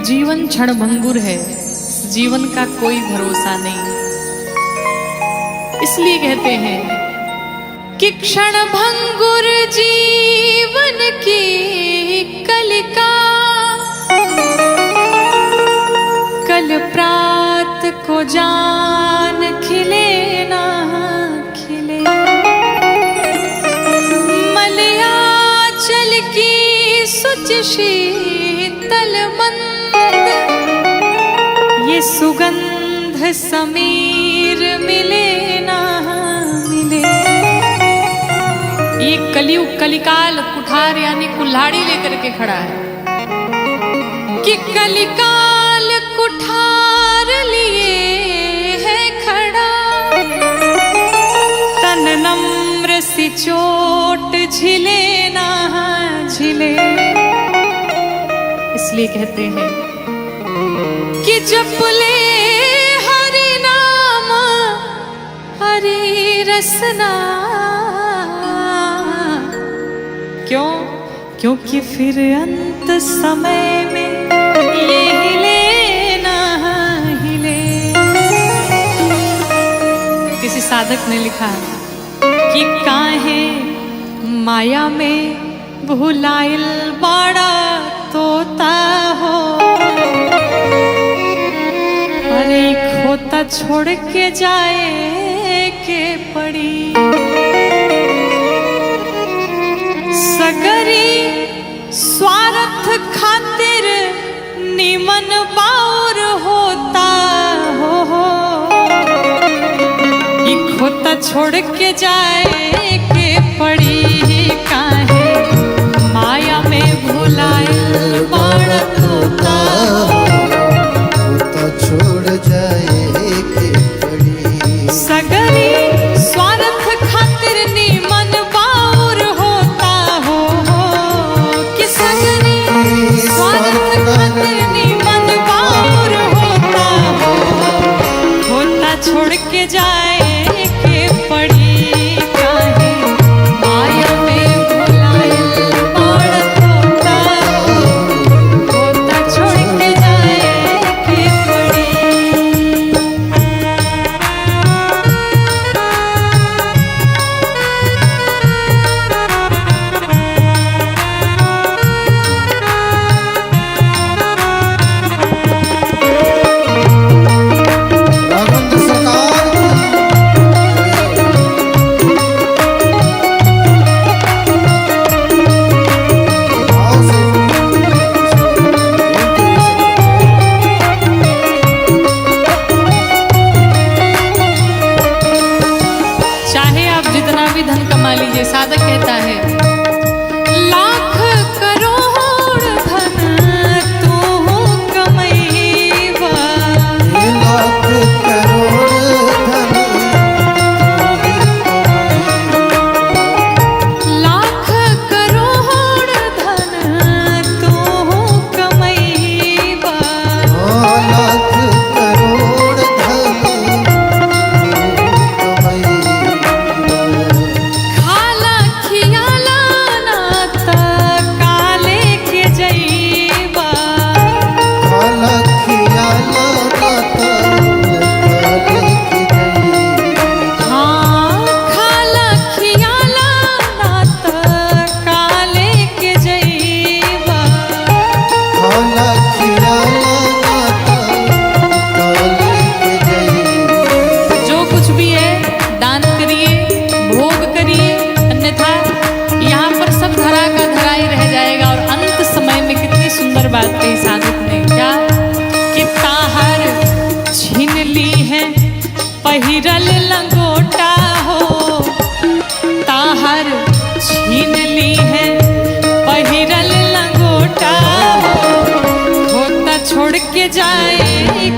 जीवन क्षणभंगुर है, जीवन का कोई भरोसा नहीं। इसलिए कहते हैं कि क्षणभंगुर जीवन की कलिका, कल प्रात को जान खिले ना खिले। मलयाचल की सुच शीतल मंद, ये सुगंध समीर मिले ना मिले। ये कलियुग कलिकाल कुठार यानी कुल्हाड़ी लेकर के खड़ा है कि कलिकाल कुठार लिए है खड़ा। तन नम्र सी चोट झिले ना झिले। इसलिए कहते हैं कि जप ले हरि नाम हरि रसना। क्यों? क्योंकि फिर अंत समय में ये हिले ना हिले। किसी साधक ने लिखा कि काहे माया में भुलाइल बाड़ा तोता हो। अरे खोता छोड़ के जाए के पड़ी। सगरी स्वार्थ खातिर निमन बाउर होता हो। ये खोता छोड़ के जाए के पड़ी। काहे माया में भुलाइल बाड़ा तोता हो। खोता छोड़ जाए के पड़ी। सगरी स्वार्थ खातिर निमन बाउर होता हो। कि सगरी स्वार्थ खातिर निमन बाउर होता हो। खोता छोड़ के जाए के पड़ी। काहे माया में भुलाइल बाड़ा तोता हो। खोता छोड़ के जाए के पड़ी। राघवेंद्र सरकार की भाव से चाहे आप जितना भी धन कमा लीजिए, साधक कहता है लाख करोड़ धन तू कमैबा। लाख करोड़ धन लाख करोड़ धन तू कमैबा। लाख करोड़ धन खाला खियाला ना त काले के जैबा। खाला खियाला काले की जई। हाँ खाला खियाला ना त काले के जैबा। खाला खियाला काले की जई। जो कुछ भी है दान करिए, भोग करिए, अन्यथा यहाँ पर सब धरा का धरा ही रह जाएगा। और अंत समय में कितनी सुंदर बात कही साधक ने, क्या कि ताहर छीन ली है पहिरल लंगोटा हो। ताहर छीन ली है पहिरल लंगोटा हो। खोता छोड़ के जाए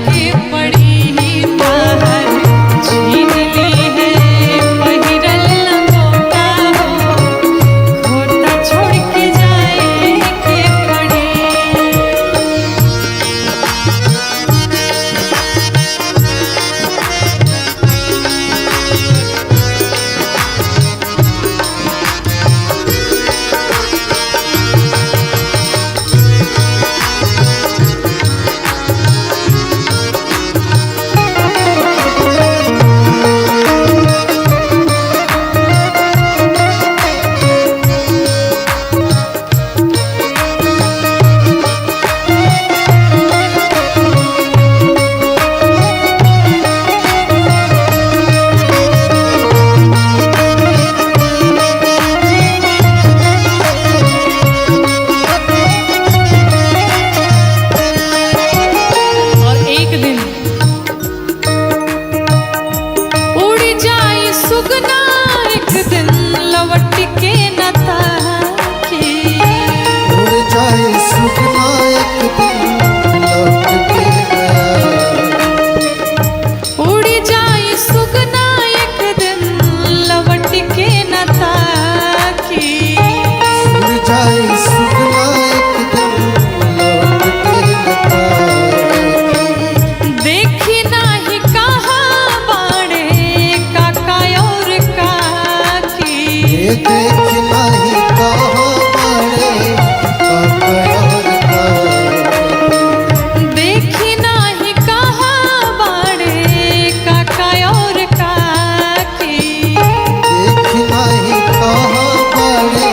के पड़ी। ताहर छीन ली है पहिरल लंगोटा हो। खोता छोड़ के जाए के पड़ी। देख नहीं कहाँ बड़े कपयोर का देखी नाही कहाँ बाड़े काका और काकी। देख नहीं कहाँ बड़े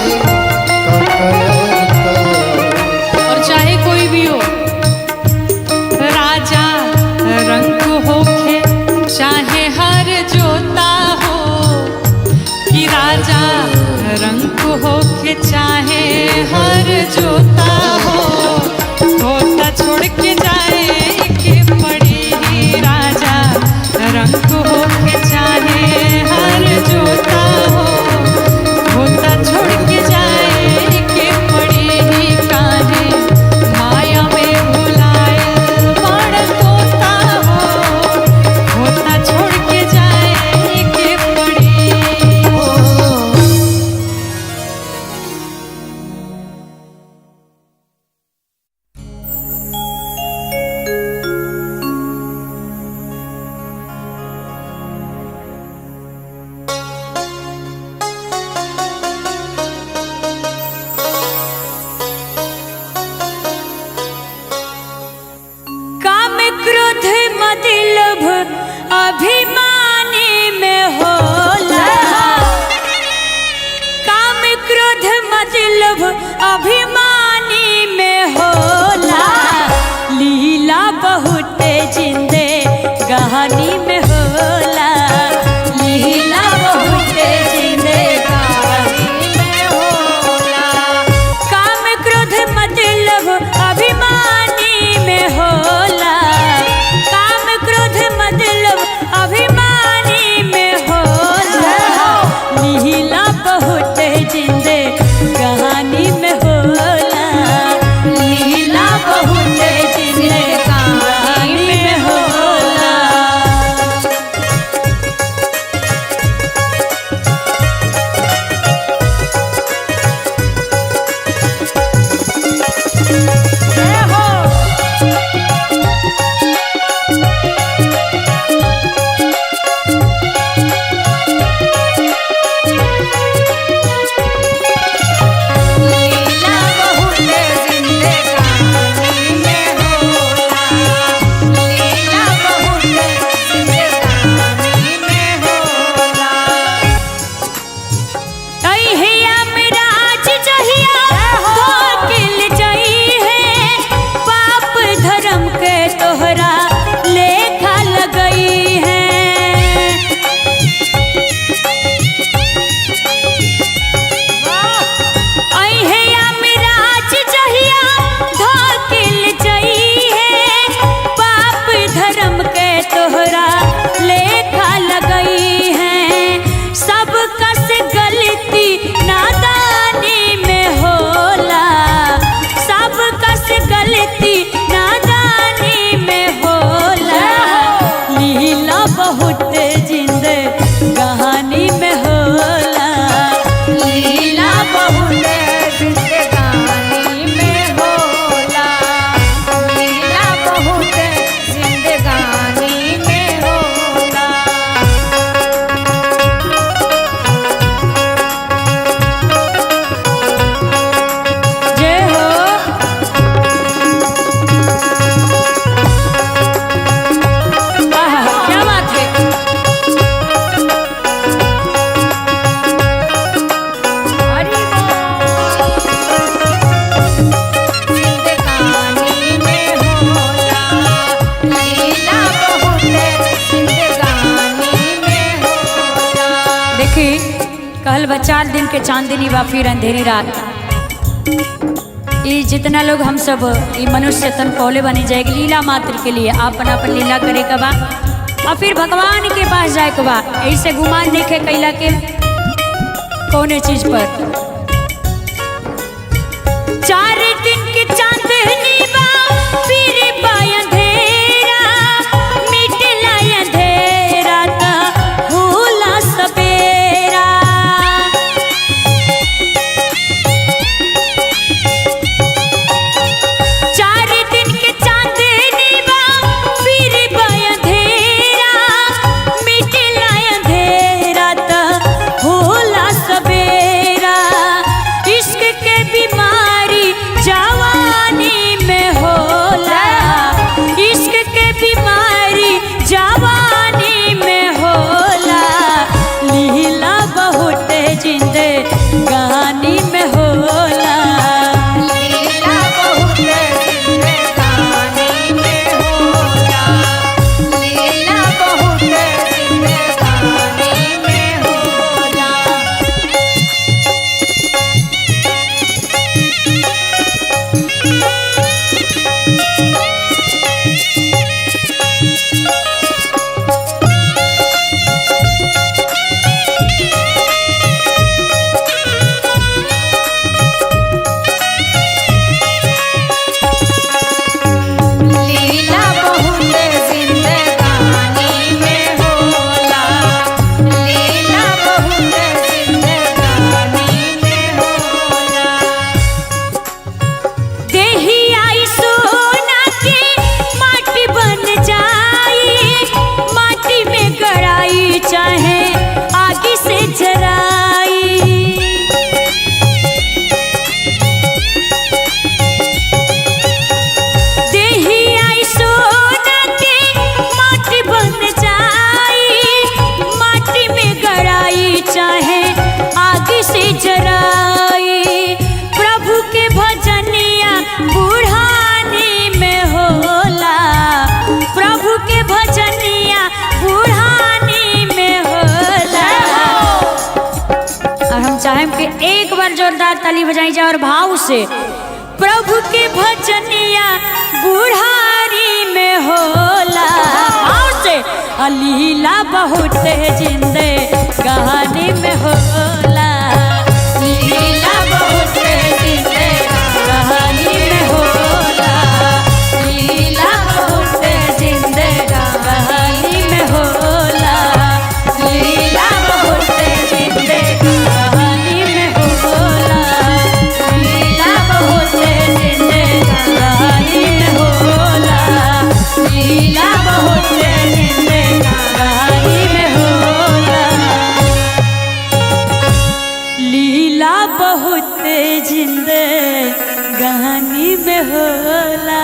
कपयोर का और चाहे कोई भी हो, राजा रंग होखे चाहे हर जोता हो, कि राजा रंग होखे चाहे हर जोता हो, होता छोड़ के जाए के पड़ी। राजा रंग होखे चाहे हर जोता हो, होता छोड़ के जाए के पड़ी। काहे माया में भुलायल बड़ तोता हो, होता छोड़ के जाए के पड़ी। काम क्रोध मद लोभ अभिमानी में होला। काम क्रोध मद लोभ अभिमानी में होला। लीला बहुत जिंदे कहानी में होला। लीला बहुत जिंदे कहानी में होला। काम क्रोध मद लोभ अभिमानी में होला। काम क्रोध मद लोभ अभिमानी में होला। लीला बहुत जिंदे कहानी में होला। लीला बहुत जिंदे कहानी में होला। जय हो। लीला बहुत जिंदे कहानी में होला। लीला बहुत जिंदे कहानी में होला। अहिया मिराज जहिया धोकिल जई है। पाप धर्म के तोहरा लेखा लगई है। अहिया मिराज जहिया धोकिल जई है। पाप धर्म के तोहरा लेखा लगई है। सब कस गलती नादानी में होला। सब कस गलती नादानी में होला। लीला बहुत जिंदे कहानी में होला। लीला बहुत जिंदे कहानी में होला। लीला बहुत जिंदे कहानी में होला। जय हो। आहा, क्या बात है। हरि बोल। जिंदे कहानी में होला। लीला बहुत जिंदे कहानी में होला। देखी कहल बा 4 दिन के चांदनी बा फिर अंधेरी रात। ये जितना लोग हम सब ये मनुष्य तन पौले बनी जाएगी लीला मात्र के लिए आपन अपन लीला करे के बा और फिर भगवान के पास जाए के बा। ऐसे गुमान देखे कैला के कौने चीज पर। 4 दिन की चांदनी बा फिर बा अंधेरा। मिटला अंधेरा ता होला सवेरा। सबे एक बार जोरदार ताली बजाई जाए और भाव से प्रभु के भजनिया बुढ़ारी में होला। भाव से लीला बहुत जिंदे कहानी में होला। लीला बहुत जिंदे कहानी में होला। लीला बहुत जिंदे कहानी में होला। लीला बहुत जिंदे कहानी में होला। लीला बहुत जिंदे कहानी में होला। लीला बहुत जिंदे कहानी में होला। लीला बहुत जिंदे कहानी में होला।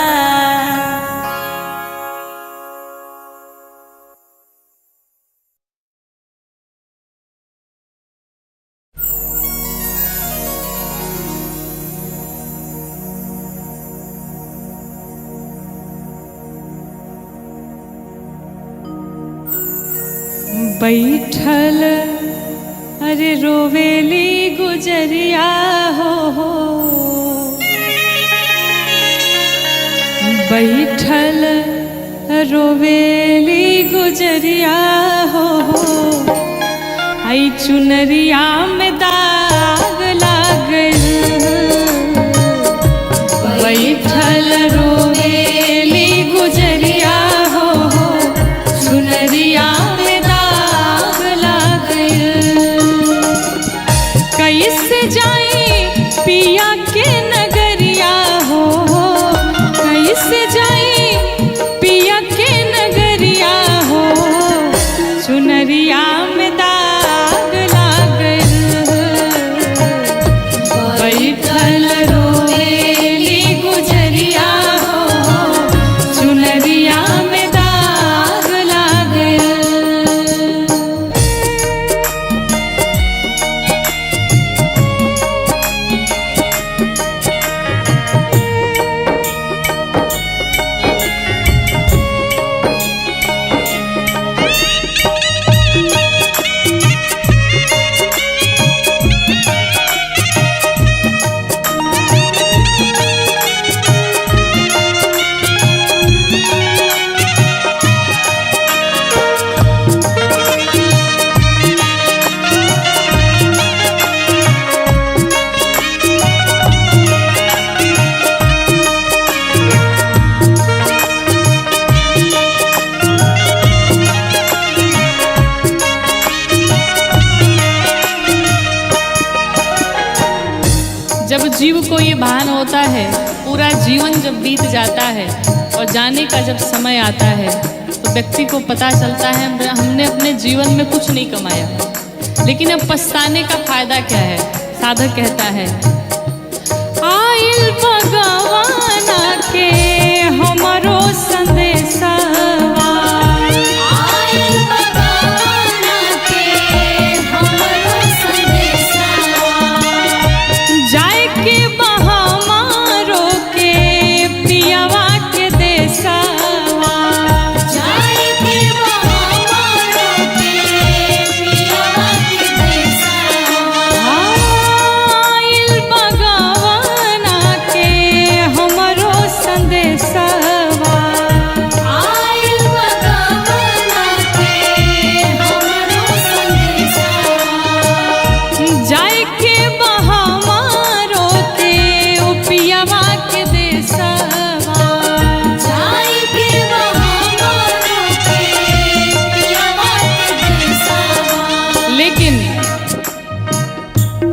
बैठल अरे रोवेली गुजरिया हो। बैठल रोवेली गुजरिया हो। आई चुनरिया में दाग लागल। बैठल रोवेली गुजरिया हो। चुनरिया में दाग लागल। कैसे जाई पिया के नगरिया हो। कैसे जाई पिया के नगरिया हो। चुनरिया में दाग लागल। बैठल रोवेली गुजरिया हो। चुनरिया में दाग लागल। जब जीव को ये भान होता है, पूरा जीवन जब बीत जाता है और जाने का जब समय आता है, तो व्यक्ति को पता चलता है हमने अपने जीवन में कुछ नहीं कमाया। लेकिन अब पछताने का फायदा क्या है? साधक कहता है, आइल भगवाना के हमरो संदेशा।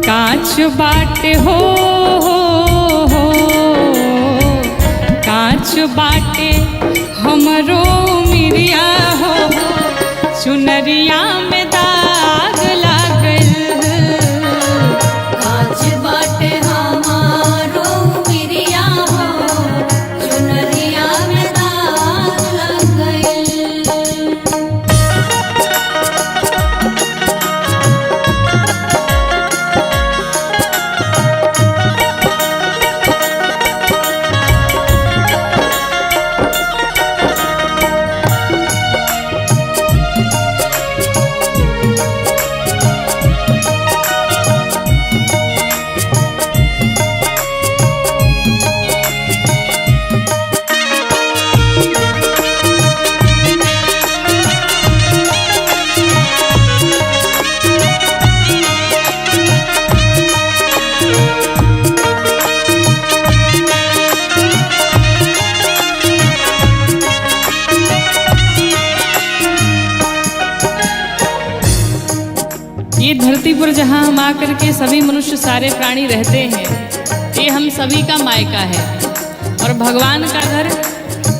कांच बाटे हो, कांच बाटे हमरो मिरिया हो। चुनरिया में दाग लागल। कांच बाटे हमारो मिरिया हो। चुनरिया में दाग लागल। जहाँ हम आकर के सभी मनुष्य सारे प्राणी रहते हैं, ये हम सभी का मायका है और भगवान का घर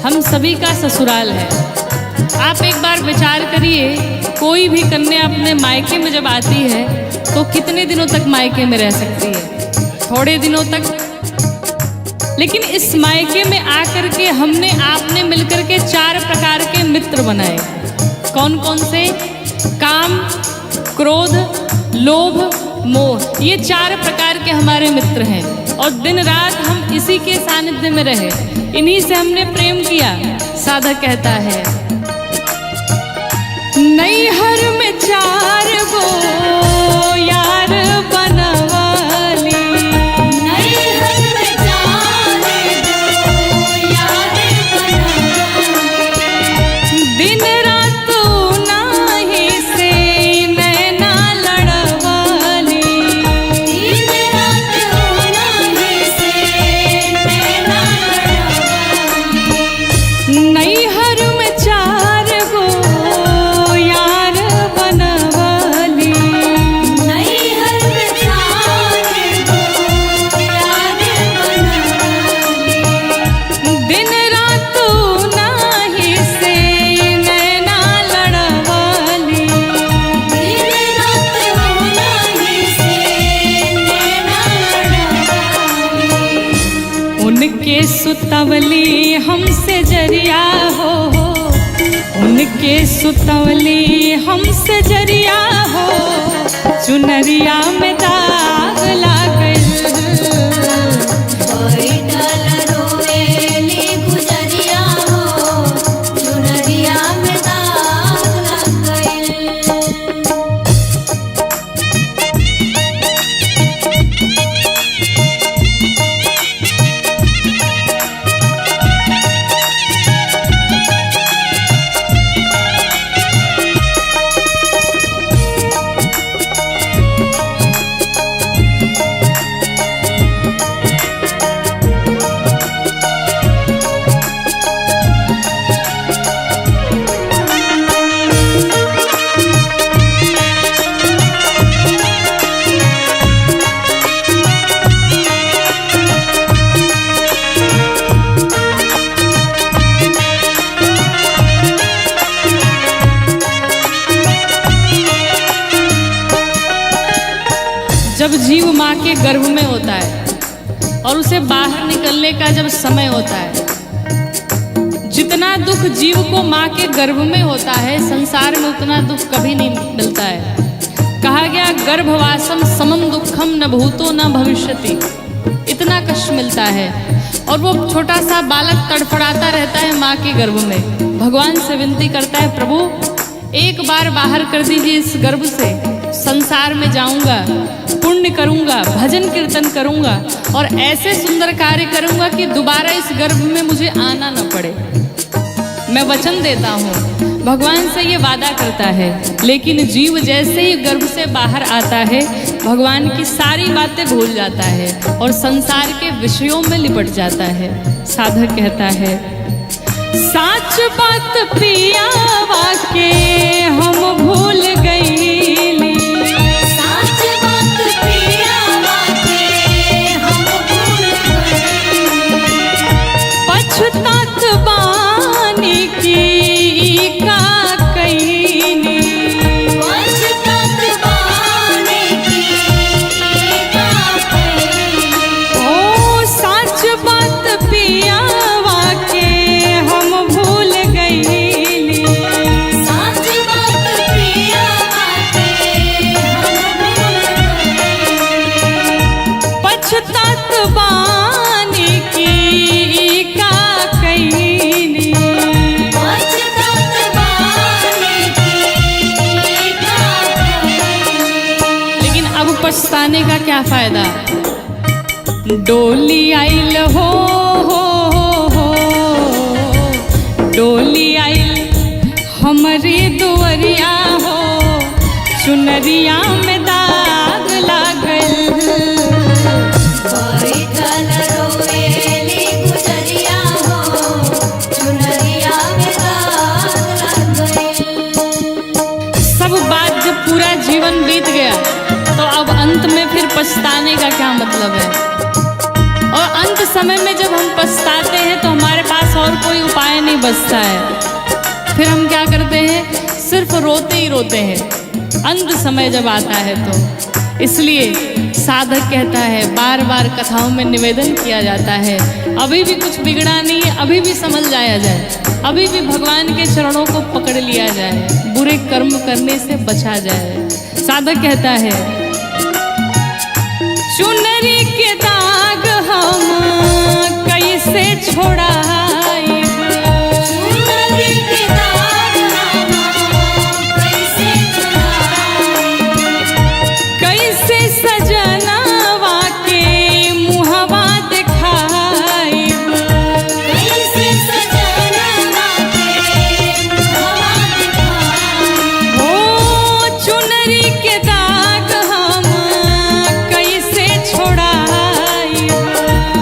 हम सभी का ससुराल है। आप एक बार विचार करिए, कोई भी कन्या अपने मायके में जब आती है तो कितने दिनों तक मायके में रह सकती है? थोड़े दिनों तक। लेकिन इस मायके में आकर के हमने आपने मिलकर के 4 प्रकार के मित्र बनाए। कौन कौन से? काम, क्रोध, लोभ, मोह, ये 4 प्रकार के हमारे मित्र हैं और दिन रात हम इसी के सानिध्य में रहे, इन्हीं से हमने प्रेम किया। साधक कहता है, नैहर में 4 गो यार बनवाली, नैहर में 4 गो यार बनवाली, दिन रात नाही से नैना लड़वाली, दिन रात नाही से नैना लड़वाली, नैहर में 4 गो यार बनवाली, नैहर में 4 गो यार बनवाली, दिन रात नाही से नैना लड़वाली, दिन रात नाही से नैना लड़वाली, उनके सुतवली हमसे जरिया हो, उनके सुतवली हमसे जरिया हो, चुनरिया में दाग लागल, बैठल रोएली गुजरिया हो, चुनरिया में दाग लग गइल। जब जीव माँ के गर्भ में होता है और उसे बाहर निकलने का जब समय होता है, जितना दुख जीव को माँ के गर्भ में होता है, संसार में उतना दुख कभी नहीं मिलता है। कहा गया, गर्भवासम समम दुखम न भूतो न भविष्यति, इतना कष्ट मिलता है। और वो छोटा सा बालक तड़फड़ाता रहता है माँ के गर्भ में, भगवान से विनती करता है, प्रभु एक बार बाहर कर दीजिए इस गर्भ से, संसार में जाऊंगा, पुण्य करूंगा, भजन कीर्तन करूंगा और ऐसे सुंदर कार्य करूंगा कि दोबारा इस गर्भ में मुझे आना न पड़े। मैं वचन देता हूँ। भगवान से ये वादा करता है, लेकिन जीव जैसे ही गर्भ से बाहर आता है, भगवान की सारी बातें भूल जाता है और संसार के विषयों में लिपट जाता है। साधक कहता है, साच बात पियावा के हम भूल गईली, साच बात पियावा के हम भूल गइली, पछतात बानी की का कईनी, पछतात बानी की का कइली, ओ साच बात पियावा के हम भूल गईली, साच बात पियावा के हम भूल गइली, पछतात बानी की का कईनी। पछतात बानी की का कइली। लेकिन अब पछताने का क्या फायदा? डोली आइल हो, डोली आइल हमारी दुवरिया हो, चुनरिया में दाग लागल, बैठल रोएली गुजरिया हो, चुनरिया में दाग लग गइल। सब बात जब पूरा जीवन बीत गया तो पछताने का क्या मतलब है। और अंत समय में जब हम पछताते हैं तो हमारे पास और कोई उपाय नहीं बचता है। फिर हम क्या करते हैं, सिर्फ रोते ही रोते हैं अंत समय जब आता है तो। इसलिए साधक कहता है, बार बार कथाओं में निवेदन किया जाता है, अभी भी कुछ बिगड़ा नहीं है, अभी भी समझ जाया जाए, अभी भी भगवान के चरणों को पकड़ लिया जाए, बुरे कर्म करने से बचा जाए। साधक कहता है, चुनरी के दाग हम कैसे छोड़ाई, चुनरी के दाग हम कैसे छुड़ाई, कैसे सजनवा के मुहवा दिखाई, कैसे सजनवा के मुहवा दिखाई, ओ चुनरी के दाग हम कैसे छोड़ाई,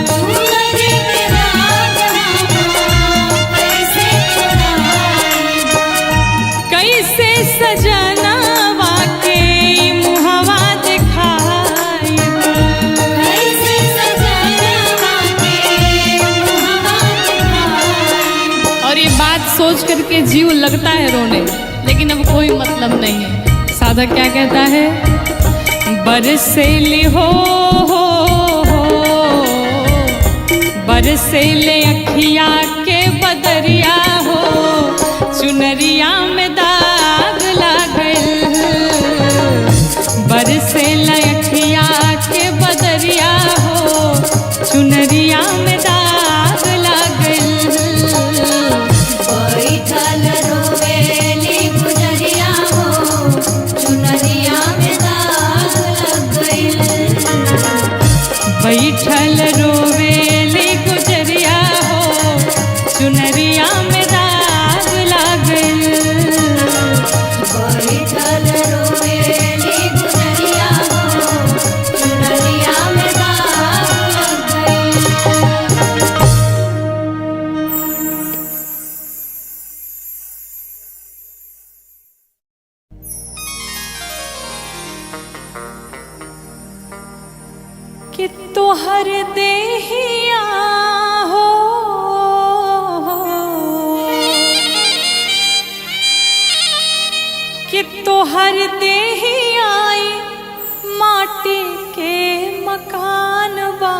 चुनरी के दाग हम कैसे छुड़ाई, कैसे सजनवा के मुहवा दिखाई। कैसे सजनवा के मुहवा दिखाई। और ये बात सोच करके जीव लगता है रोने, लेकिन अब कोई मतलब नहीं है। साधक क्या कहता है, बरसेली हो बरसेले अखिया के बदरिया हो, चुनरिया में दाग लागल, बरसेले अखिया के बदरिया हो, चुनरिया में दाग लागल। बैठल रोवेली गुजरिया हो, चुनरिया में दाग लग गइल। बैठल रोवेली गुजरिया हो, चुनरिया में दाग लागल। बैठल रोवेली गुजरिया हो, चुनरिया में दाग लग गइल। कि तोहर देहिया हो कि तोहर देहिया माटी के मकान बा,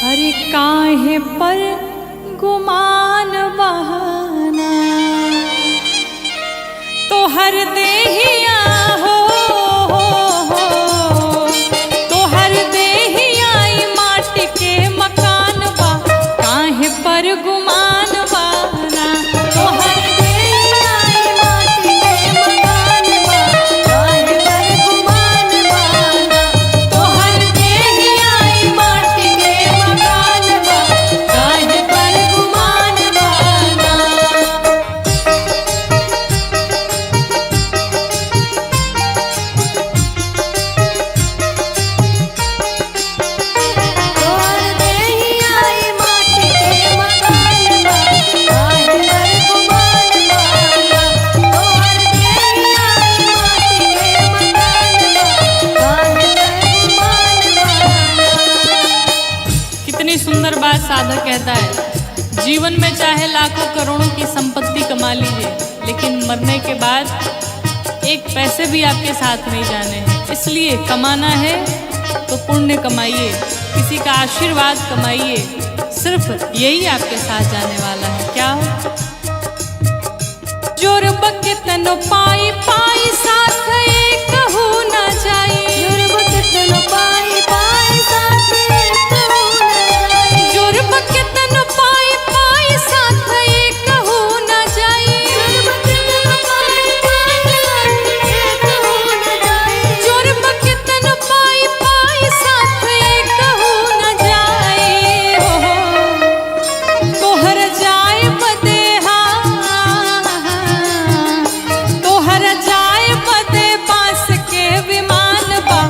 अरे काहे पर गुमान बहाना, तोहर देहिया हो तोहर देहिया माटी के मकान बा, काहे पर गुमान बाना, तोहर देहिया माटी के मकान बा, काहे पर गुमान बाना। तोहर देहिया माटी के मकान बा, काहे पर गुमान बाना। तोहर देहिया माटी के मकान बा, काहे पर गुमान बाना। तोहर देहिया माटी के मकान बा, काहे पर गुमान बाना। कितनी सुंदर बात साधक कहता है, जीवन में चाहे लाखों करोड़ों की संपत्ति कमा लीजिए, लेकिन मरने के बाद एक पैसे भी आपके साथ नहीं जाने हैं। इसलिए कमाना है तो पुण्य कमाइए, किसी का आशीर्वाद कमाइए, सिर्फ यही आपके साथ जाने वाला है। क्या हो जोर बकेतन पाई पाई साथ एक हो न जाई, जोर बकेतन पाई पाई साथ एक हो न जाई। जोर बकेतन पाई पाई साथ एक हो न जाई, जोर बकेतन पाई पाई साथ एक हो न जाई। जोर बकेतन पाई पाई साथ एक हो न जाए हो, तोहर जाए बदे तोहर जाए बदे बांस के विमान बा,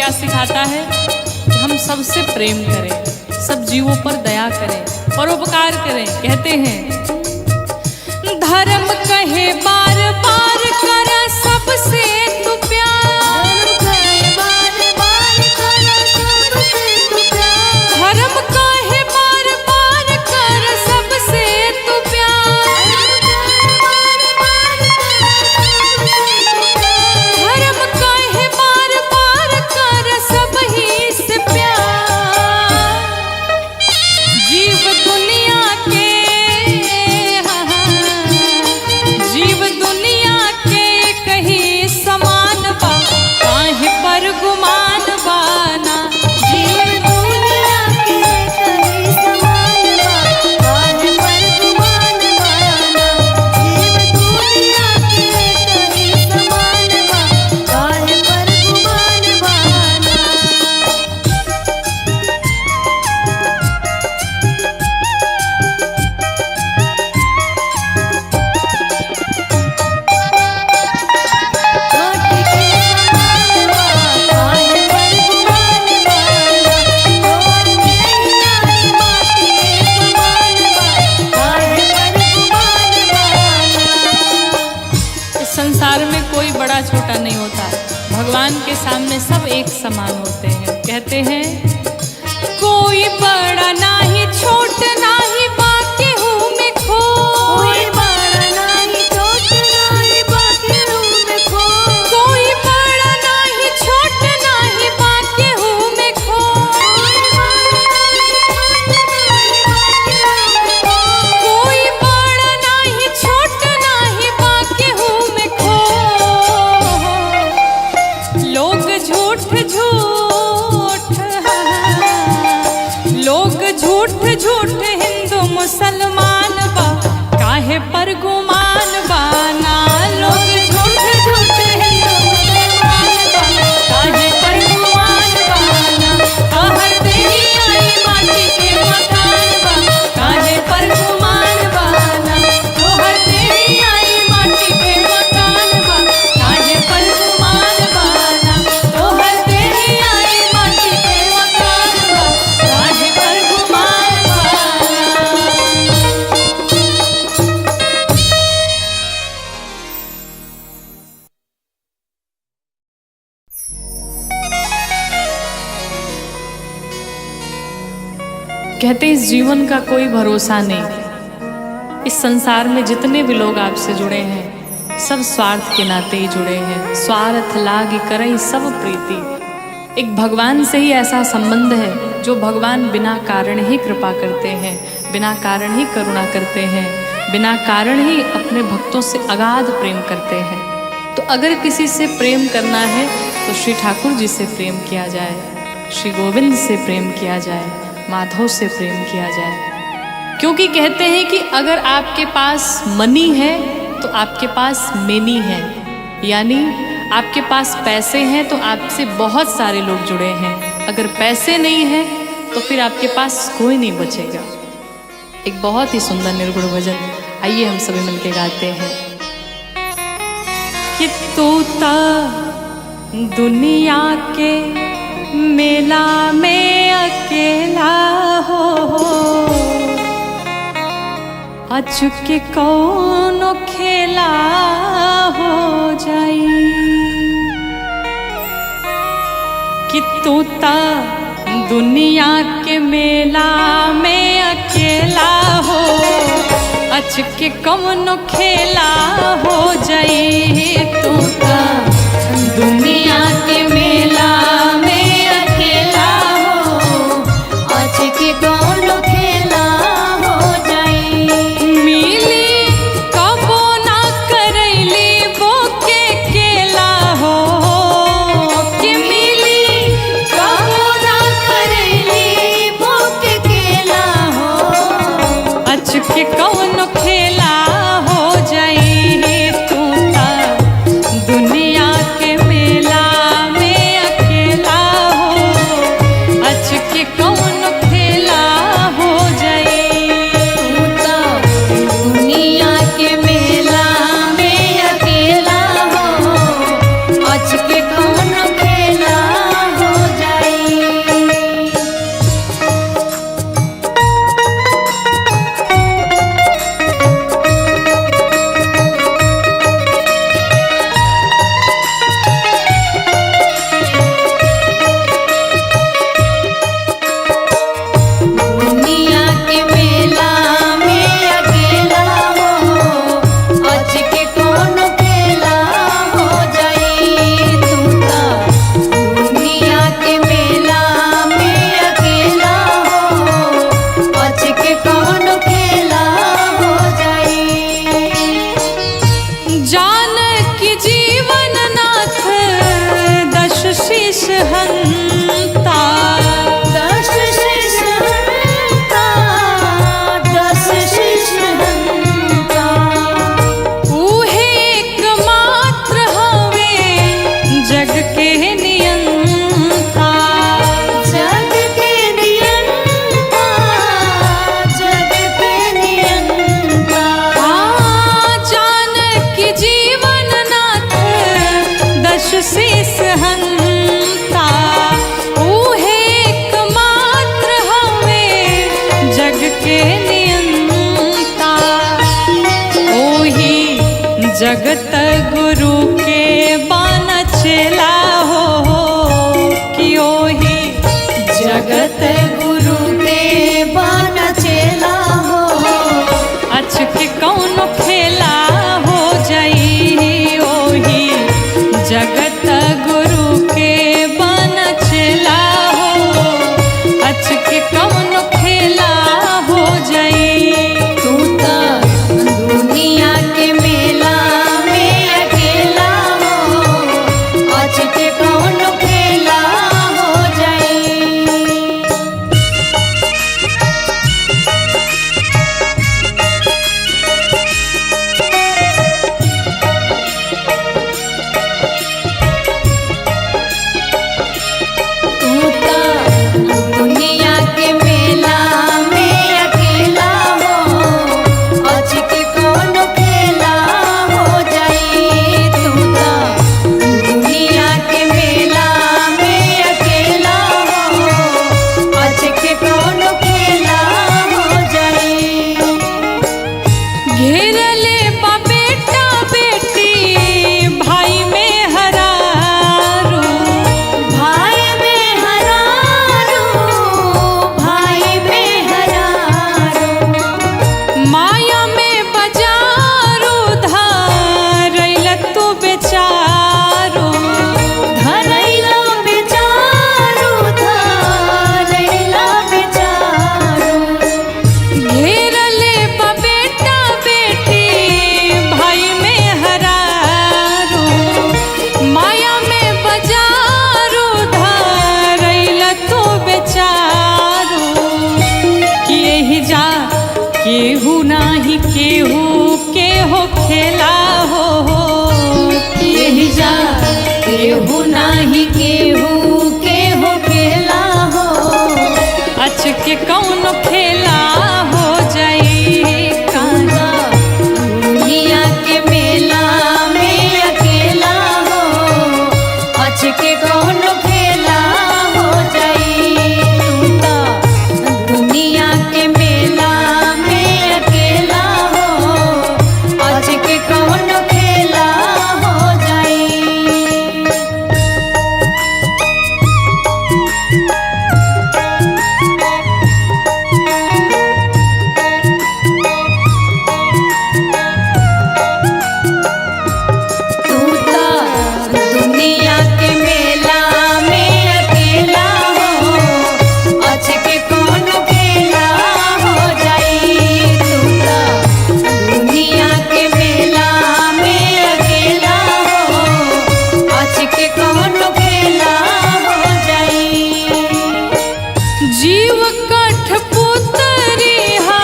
क्या सिखाता है? हम सबसे प्रेम करें, सब जीवों पर दया करें, परोपकार करें। कहते हैं धर्म कहे बार बार कर सबसे तू प्यार, धर्म कहे बार बार कर सबसे तू प्यार, धर्म कहे बार बार कर सब ही से प्यार। जीव दुनिया के जीव दुनिया के कहीं समान बा, काहे पर गुमान बाना। जीव दुनिया के कहीं समान बा, काहे पर गुमान बाना। जीव दुनिया के कहीं समान बा, काहे पर गुमान बाना। संसार में कोई बड़ा छोटा नहीं होता, भगवान के सामने सब एक समान होते हैं। कहते हैं कोई बड़ा नाही छोट नाही बाकी हूँ मैं खो, कोई बड़ा नाही छोट नाही बाकी हूँ मैं खो, कोई बड़ा नाही छोट नाही बाकी हूँ मैं खो, कोई बड़ा नाही छोट नाही बाकी हूँ मैं खो। लोग झूठ झूठ हिंदू मुसलमान बा, काहे पर गुमान बाना। लोग झूठ झूठ हिंदू मुसलमान बा, काहे पर गुमान बाना। कहर देही आई माटी के मकान बा, काहे पर गुमान बाना। तोहर देही आई माटी के मकान बा, काहे पर गुमान बाना। तोहर देही आई माटी के मकान बा, काहे पर गुमान बाना। कहते इस जीवन का कोई भरोसा नहीं। इस संसार में जितने भी लोग आपसे जुड़े हैं सब स्वार्थ के नाते ही जुड़े हैं। स्वार्थ लागी करई सब प्रीति। एक भगवान से ही ऐसा संबंध है जो भगवान बिना कारण ही कृपा करते हैं, बिना कारण ही करुणा करते हैं, बिना कारण ही अपने भक्तों से अगाध प्रेम करते हैं। तो अगर किसी से प्रेम करना है तो श्री ठाकुर जी से प्रेम किया जाए, श्री गोविंद से प्रेम किया जाए, माधव से प्रेम किया जाए। क्योंकि कहते हैं कि अगर आपके पास मनी है तो आपके पास मेनी है, यानी आपके पास पैसे हैं तो आपसे बहुत सारे लोग जुड़े हैं। अगर पैसे नहीं हैं तो फिर आपके पास कोई नहीं बचेगा। एक बहुत ही सुंदर निर्गुण भजन, आइए हम सभी मिलके गाते हैं। कि तू ता दुनिया के मेला में अकेला हो, अचुके कौनो खेला हो जाई। कि तू ता दुनिया के मेला में अकेला हो, अचके कौनो खेला हो जाई। तू ता दुनिया के मेला में अकेला हो, अचके कौनो खेला हो जाई। मिली कबो ना करैली बोके केला हो, कि मिली कबो ना करैली बोके केला हो, अचके कौनो खेला हो जाई। तू ता दुनिया के मेला में अकेला हो, अचके कौनो खेला हो जाई। तू ता दुनिया के मेला में अकेला हो, अचके कौनो खेला हो जगत गुरु के बान चेला हो कि ओही जगत गुरु के बन चेला हो अच के कौन खेला हो जाई ओही जगत गुरु के बान चेला हो अच के कौन खेला हो जाई। तू तो दुनिया के मेला में अकेला हो आज के कौन खेला हो जाई। तू तो दुनिया के मेला में अकेला हो आज के कौन खेला हो जाई। तू तो दुनिया के मेला में अकेला हो आज के कौन खेला हो जाई। घेरले बा बेटा बेटी भाई में हरारू भाई में हरारू भाई में हरारू माया में बजारू धरैल तू बेचारू धरैला बेचारू धरैला बेचारू घेरले बा बेटा बेटी भाई में हरारू माया में बजारू धरैल तू बेचारू कि यही जा केहू नाही केहू के हो खेला हो कि यही जा केहू नाही केहू के हो खेला हो अच के कौन खेला हो जाई काना दुनिया के मेला में अकेला हो आज के कौन खेला हो जाई। तू तो दुनिया के मेला में अकेला हो आज के कौन खेला हो जाई। तू तो दुनिया के मेला में अकेला हो आज के कौन खेला हो जाई। तू तो दुनिया के मेला में अकेला हो आज के कौन खेला हो जाई। जीव कठपुतरी हा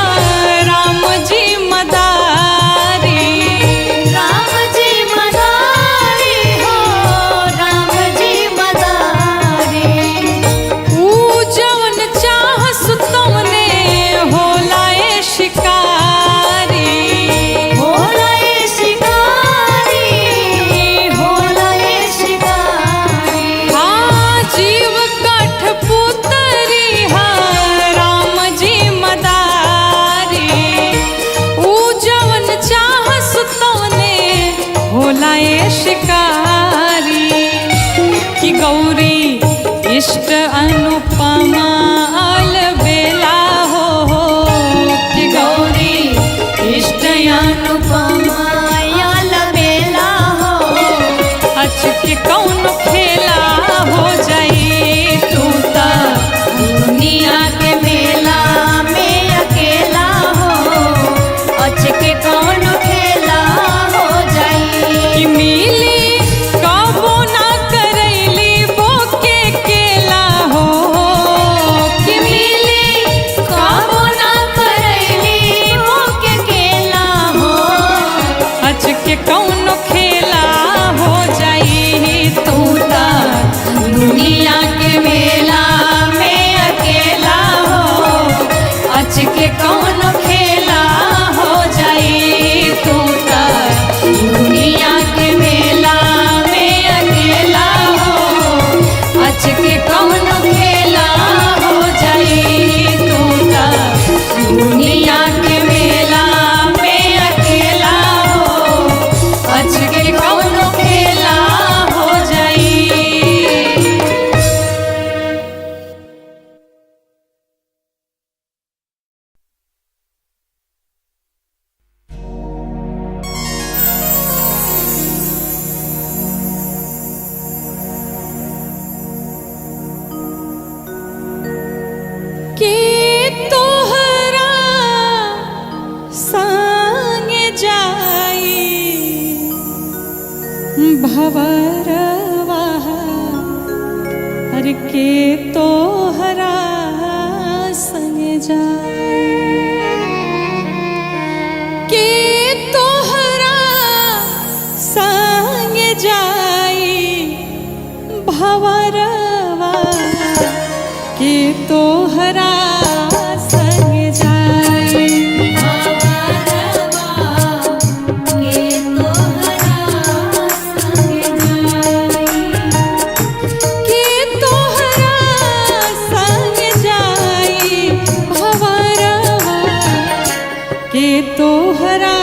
राम जी मदारी राम जी मदारी हो राम जी मदारी ऊ जवन चाहस तमने होला ए शिकारी होला ये शिकारी होला ये शिकारी हाँ जीव कठपुतरी हा राम जी मदारी ऊ जवन चाहस तमने होला ए शिकारी कि गौरी इष्ट अनुपमा अलबेला हो कि गौरी इष्ट अनुपमा याल बेला हो अच के कौन खेला हो जाई। तू तो दुनिया के मेला में अकेला हो आज के कौन खेला हो जाई। कि मिली कबो ना करैली बोके केला हो कि मिली कबो ना करैली मोके केला हो अच के कौन खेला हो जाई। तू तो दुनिया के मेला में अकेला हो आज के कौन खेला हो जाई। तू तो दुनिया के मेला में अकेला हो आज के कौन खेला हो जाई। तू तो दुनिया के मेला में अकेला हो भवरवा हर के तोहरा संग जाए के तोहरा संग जाई भवरवा के तोहरा संग जाई तोहरा